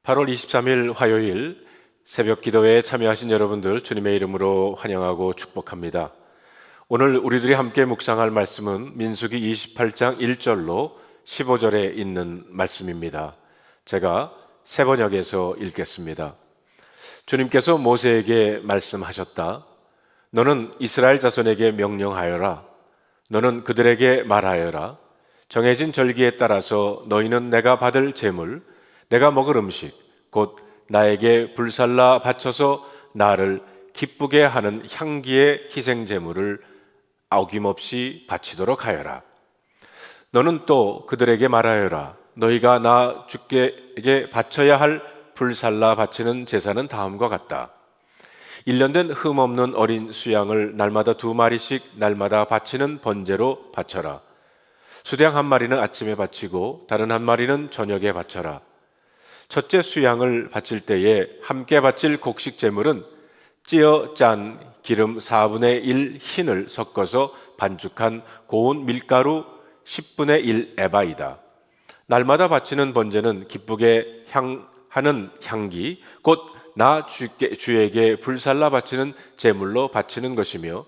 8월 23일 화요일 새벽 기도회에 참여하신 여러분들 주님의 이름으로 환영하고 축복합니다. 오늘 우리들이 함께 묵상할 말씀은 민수기 28장 1절로 15절에 있는 말씀입니다. 제가 새 번역에서 읽겠습니다. 주님께서 모세에게 말씀하셨다. 너는 이스라엘 자손에게 명령하여라. 너는 그들에게 말하여라. 정해진 절기에 따라서 너희는 내가 받을 제물, 내가 먹을 음식, 곧 나에게 불살라 바쳐서 나를 기쁘게 하는 향기의 희생 제물을 어김없이 바치도록 하여라. 너는 또 그들에게 말하여라. 너희가 나 주께 바쳐야 할 불살라 바치는 제사는 다음과 같다. 1년 된 흠없는 어린 수양을 날마다 2마리씩 날마다 바치는 번제로 바쳐라. 수양 1마리는 아침에 바치고 다른 1마리는 저녁에 바쳐라. 첫째 수양을 바칠 때에 함께 바칠 곡식 제물은 찌어 짠 기름 4분의 1 흰을 섞어서 반죽한 고운 밀가루 10분의 1 에바이다. 날마다 바치는 번제는 기쁘게 하는 향기, 곧 나 주에게 불살라 바치는 제물로 바치는 것이며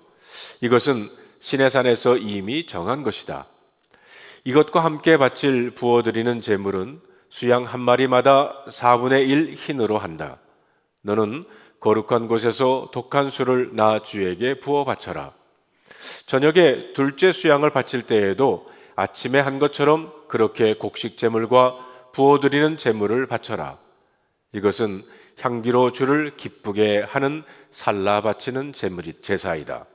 이것은 시내산에서 이미 정한 것이다. 이것과 함께 바칠 부어드리는 제물은 수양 1마리마다 4분의 1 흰으로 한다. 너는 거룩한 곳에서 독한 술을 나 주에게 부어 바쳐라. 저녁에 둘째 수양을 바칠 때에도 아침에 한 것처럼 그렇게 곡식 제물과 부어드리는 제물을 바쳐라. 이것은 향기로 주를 기쁘게 하는 살라 바치는 제사이다.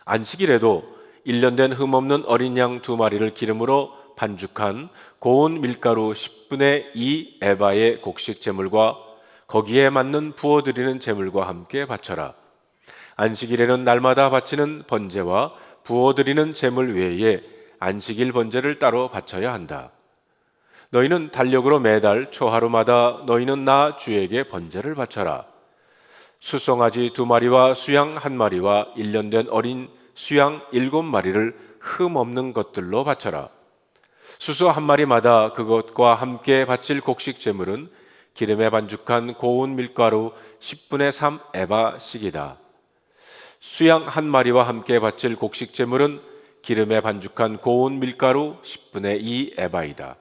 안식일에도 1년 된 흠없는 어린 양 2마리를 기름으로 반죽한 고운 밀가루 10분의 2 에바의 곡식 제물과 거기에 맞는 부어드리는 제물과 함께 바쳐라. 안식일에는 날마다 바치는 번제와 부어드리는 제물 외에 안식일 번제를 따로 바쳐야 한다. 너희는 달력으로 매달 초하루마다 너희는 나 주에게 번제를 바쳐라. 수송아지 2마리와 수양 1마리와 1년 된 어린 수양 7마리를 흠 없는 것들로 바쳐라. 수소 1마리마다 그것과 함께 바칠 곡식 제물은 기름에 반죽한 고운 밀가루 10분의 3 에바씩이다. 수양 1마리와 함께 바칠 곡식 제물은 기름에 반죽한 고운 밀가루 10분의 2 에바이다.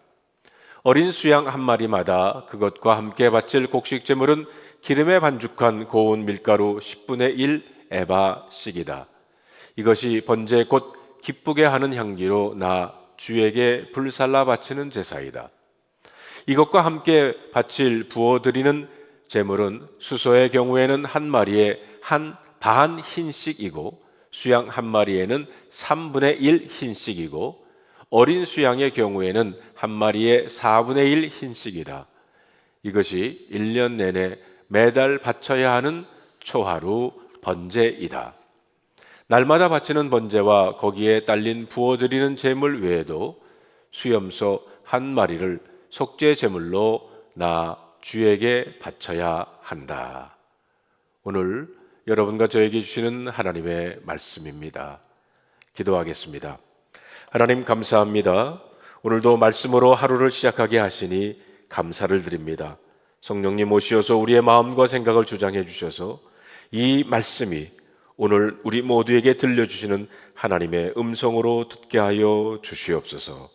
어린 수양 1마리마다 그것과 함께 바칠 곡식 제물은 기름에 반죽한 고운 밀가루 10분의 1 에바씩이다. 이것이 번제 곧 기쁘게 하는 향기로 나 주에게 불살라 바치는 제사이다. 이것과 함께 바칠 부어드리는 제물은 수소의 경우에는 1마리에 반 흰씩이고 수양 1마리에는 3분의 1 흰씩이고 어린 수양의 경우에는 1마리에 4분의 1 흰씩이다. 이것이 1년 내내 매달 바쳐야 하는 초하루 번제이다. 날마다 바치는 번제와 거기에 딸린 부어드리는 제물 외에도 수염소 1마리를 속죄 제물로 나 주에게 바쳐야 한다. 오늘 여러분과 저에게 주시는 하나님의 말씀입니다. 기도하겠습니다. 하나님 감사합니다. 오늘도 말씀으로 하루를 시작하게 하시니 감사를 드립니다. 성령님 오시어서 우리의 마음과 생각을 주장해 주셔서 이 말씀이 오늘 우리 모두에게 들려주시는 하나님의 음성으로 듣게 하여 주시옵소서.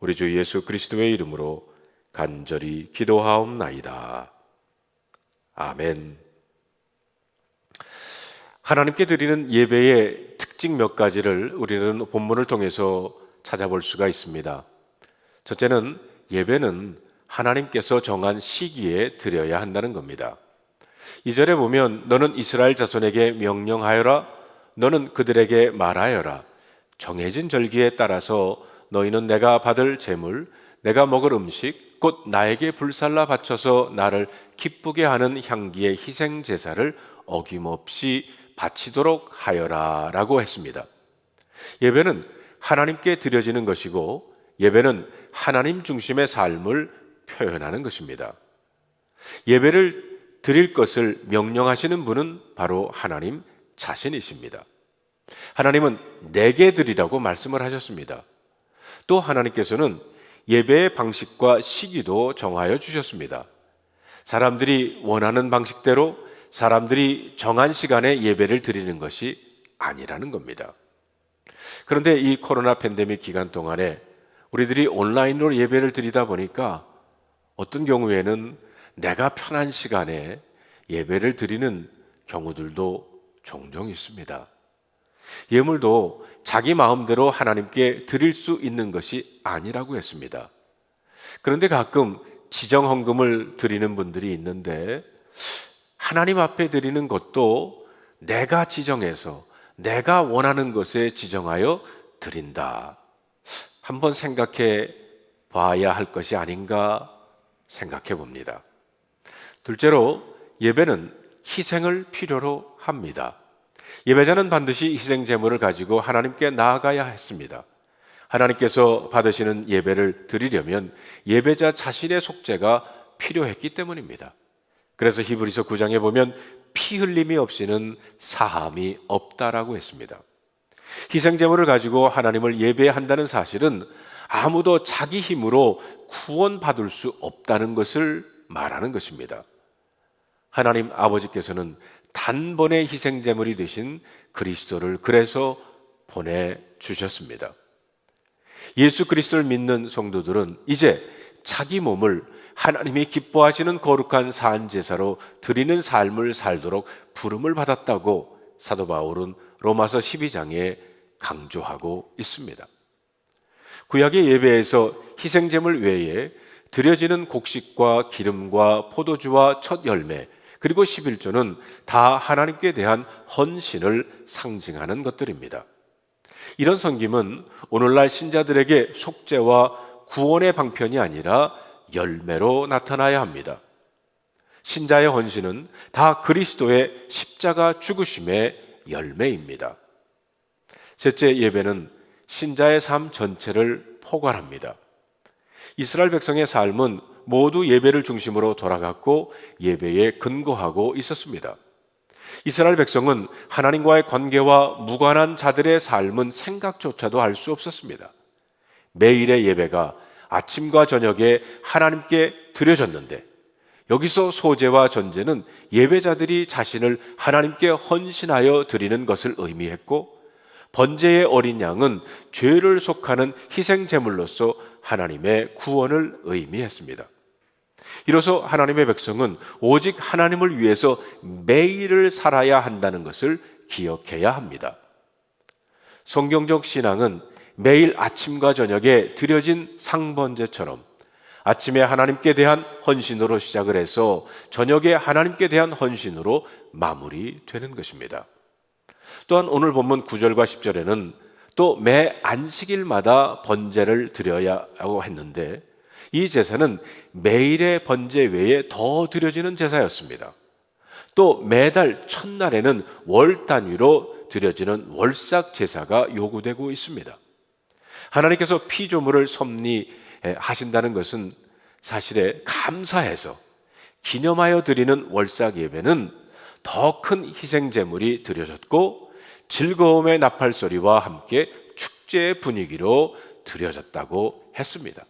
우리 주 예수 그리스도의 이름으로 간절히 기도하옵나이다. 아멘. 하나님께 드리는 예배의 특징 몇 가지를 우리는 본문을 통해서 찾아볼 수가 있습니다. 첫째는 예배는 하나님께서 정한 시기에 드려야 한다는 겁니다. 2절에 보면 너는 이스라엘 자손에게 명령하여라. 너는 그들에게 말하여라. 정해진 절기에 따라서 너희는 내가 받을 제물, 내가 먹을 음식, 곧 나에게 불살라 바쳐서 나를 기쁘게 하는 향기의 희생 제사를 어김없이 바치도록 하여라 라고 했습니다. 예배는 하나님께 드려지는 것이고 예배는 하나님 중심의 삶을 표현하는 것입니다. 예배를 드릴 것을 명령하시는 분은 바로 하나님 자신이십니다. 하나님은 내게 드리라고 말씀을 하셨습니다. 또 하나님께서는 예배의 방식과 시기도 정하여 주셨습니다. 사람들이 원하는 방식대로 사람들이 정한 시간에 예배를 드리는 것이 아니라는 겁니다. 그런데 이 코로나 팬데믹 기간 동안에 우리들이 온라인으로 예배를 드리다 보니까 어떤 경우에는 내가 편한 시간에 예배를 드리는 경우들도 종종 있습니다. 예물도 자기 마음대로 하나님께 드릴 수 있는 것이 아니라고 했습니다. 그런데 가끔 지정 헌금을 드리는 분들이 있는데 하나님 앞에 드리는 것도 내가 지정해서 내가 원하는 것에 지정하여 드린다. 한번 생각해 봐야 할 것이 아닌가 생각해 봅니다. 둘째로 예배는 희생을 필요로 합니다. 예배자는 반드시 희생 제물을 가지고 하나님께 나아가야 했습니다. 하나님께서 받으시는 예배를 드리려면 예배자 자신의 속죄가 필요했기 때문입니다. 그래서 히브리서 9장에 보면 피 흘림이 없이는 사함이 없다라고 했습니다. 희생 제물을 가지고 하나님을 예배한다는 사실은 아무도 자기 힘으로 구원받을 수 없다는 것을 말하는 것입니다. 하나님 아버지께서는 단번에 희생 제물이 되신 그리스도를 그래서 보내주셨습니다. 예수 그리스도를 믿는 성도들은 이제 자기 몸을 하나님이 기뻐하시는 거룩한 산제사로 드리는 삶을 살도록 부름을 받았다고 사도 바울은 로마서 12장에 강조하고 있습니다. 구약의 예배에서 희생제물 외에 드려지는 곡식과 기름과 포도주와 첫 열매 그리고 11조는 다 하나님께 대한 헌신을 상징하는 것들입니다. 이런 섬김은 오늘날 신자들에게 속죄와 구원의 방편이 아니라 열매로 나타나야 합니다. 신자의 헌신은 다 그리스도의 십자가 죽으심의 열매입니다. 셋째, 예배는 신자의 삶 전체를 포괄합니다. 이스라엘 백성의 삶은 모두 예배를 중심으로 돌아갔고 예배에 근거하고 있었습니다. 이스라엘 백성은 하나님과의 관계와 무관한 자들의 삶은 생각조차도 할 수 없었습니다. 매일의 예배가 아침과 저녁에 하나님께 드려졌는데 여기서 소제와 전제는 예배자들이 자신을 하나님께 헌신하여 드리는 것을 의미했고 번제의 어린 양은 죄를 속하는 희생제물로서 하나님의 구원을 의미했습니다. 이로써 하나님의 백성은 오직 하나님을 위해서 매일을 살아야 한다는 것을 기억해야 합니다. 성경적 신앙은 매일 아침과 저녁에 드려진 상번제처럼 아침에 하나님께 대한 헌신으로 시작을 해서 저녁에 하나님께 대한 헌신으로 마무리되는 것입니다. 또한 오늘 본문 9절과 10절에는 또 매 안식일마다 번제를 드려야 하고 했는데 이 제사는 매일의 번제 외에 더 드려지는 제사였습니다. 또 매달 첫날에는 월 단위로 드려지는 월삭 제사가 요구되고 있습니다. 하나님께서 피조물을 섭리하신다는 것은 사실에 감사해서 기념하여 드리는 월삭 예배는 더 큰 희생 제물이 드려졌고 즐거움의 나팔소리와 함께 축제의 분위기로 드려졌다고 했습니다.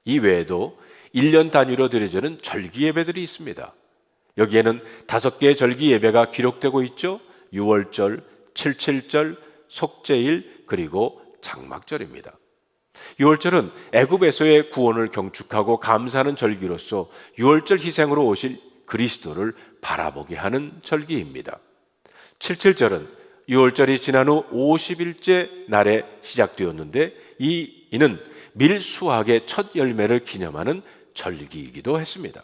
이 외에도 1년 단위로 드려지는 절기 예배들이 있습니다. 여기에는 5개의 절기 예배가 기록되고 있죠. 6월절, 77절, 속죄일, 그리고 장막절입니다. 6월절은 애굽에서의 구원을 경축하고 감사하는 절기로서 6월절 희생으로 오실 그리스도를 바라보게 하는 절기입니다. 77절은 6월절이 지난 후 50일째 날에 시작되었는데 이는 밀수확의 첫 열매를 기념하는 절기이기도 했습니다.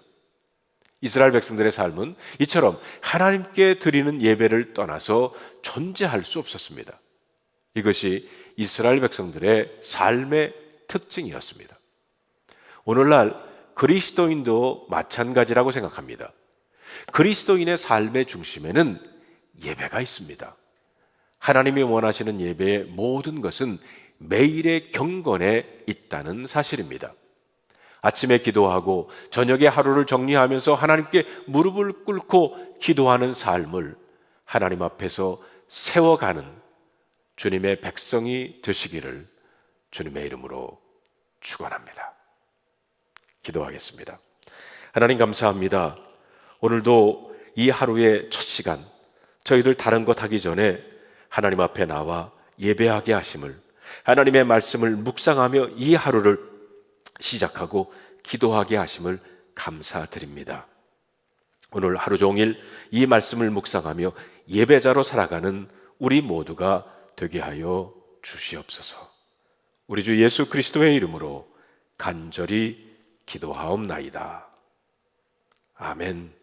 이스라엘 백성들의 삶은 이처럼 하나님께 드리는 예배를 떠나서 존재할 수 없었습니다. 이것이 이스라엘 백성들의 삶의 특징이었습니다. 오늘날 그리스도인도 마찬가지라고 생각합니다. 그리스도인의 삶의 중심에는 예배가 있습니다. 하나님이 원하시는 예배의 모든 것은 매일의 경건에 있다는 사실입니다. 아침에 기도하고 저녁에 하루를 정리하면서 하나님께 무릎을 꿇고 기도하는 삶을 하나님 앞에서 세워가는 주님의 백성이 되시기를 주님의 이름으로 축원합니다. 기도하겠습니다. 하나님 감사합니다. 오늘도 이 하루의 첫 시간 저희들 다른 것 하기 전에 하나님 앞에 나와 예배하게 하심을, 하나님의 말씀을 묵상하며 이 하루를 시작하고 기도하게 하심을 감사드립니다. 오늘 하루 종일 이 말씀을 묵상하며 예배자로 살아가는 우리 모두가 되게 하여 주시옵소서. 우리 주 예수 그리스도의 이름으로 간절히 기도하옵나이다. 아멘.